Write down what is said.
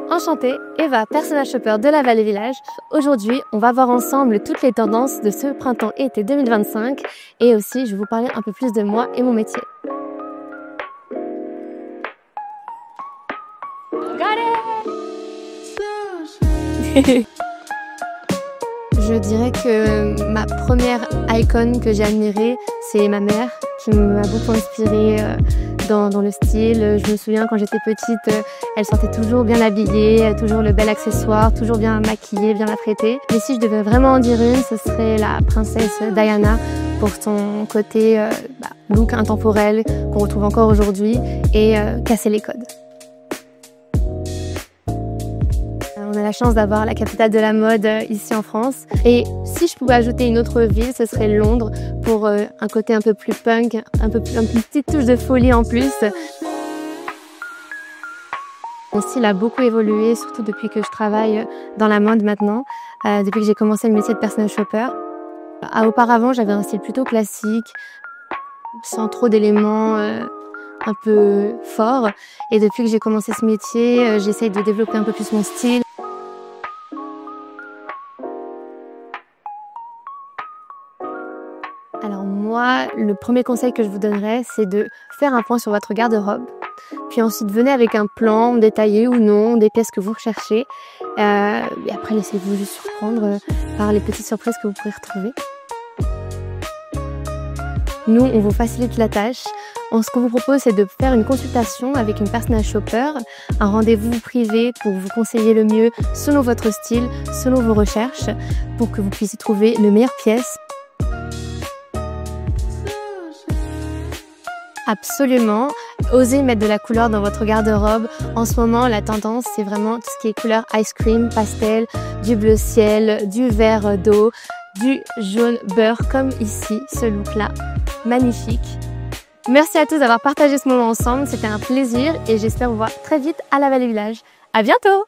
Enchantée, Eva, personnage shopper de la Vallée Village. Aujourd'hui, on va voir ensemble toutes les tendances de ce printemps-été 2025 et aussi je vais vous parler un peu plus de moi et mon métier. Je dirais que ma première icône que j'ai admirée, c'est ma mère qui m'a beaucoup inspirée dans le style. Je me souviens quand j'étais petite, elle sortait toujours bien habillée, toujours le bel accessoire, toujours bien maquillée, bien apprêtée. Mais si je devais vraiment en dire une, ce serait la princesse Diana pour son côté look intemporel qu'on retrouve encore aujourd'hui et casser les codes. On a la chance d'avoir la capitale de la mode ici en France. Et si je pouvais ajouter une autre ville, ce serait Londres pour un côté un peu plus punk, une petite touche de folie en plus. Mon style a beaucoup évolué, surtout depuis que je travaille dans la mode maintenant, depuis que j'ai commencé le métier de personal shopper. Auparavant, j'avais un style plutôt classique, sans trop d'éléments un peu forts. Et depuis que j'ai commencé ce métier, j'essaye de développer un peu plus mon style. Alors moi, le premier conseil que je vous donnerais, c'est de faire un point sur votre garde-robe. Puis ensuite, venez avec un plan détaillé ou non, des pièces que vous recherchez. Et après, laissez-vous juste surprendre par les petites surprises que vous pourrez retrouver. Nous, on vous facilite la tâche. Ce qu'on vous propose, c'est de faire une consultation avec une personal shopper, un rendez-vous privé pour vous conseiller le mieux selon votre style, selon vos recherches, pour que vous puissiez trouver les meilleures pièces. Absolument, osez mettre de la couleur dans votre garde-robe. En ce moment, la tendance, c'est vraiment tout ce qui est couleur ice cream, pastel, du bleu ciel, du vert d'eau, du jaune beurre, comme ici, ce look-là. Magnifique. Merci à tous d'avoir partagé ce moment ensemble, c'était un plaisir et j'espère vous voir très vite à la Vallée Village. À bientôt!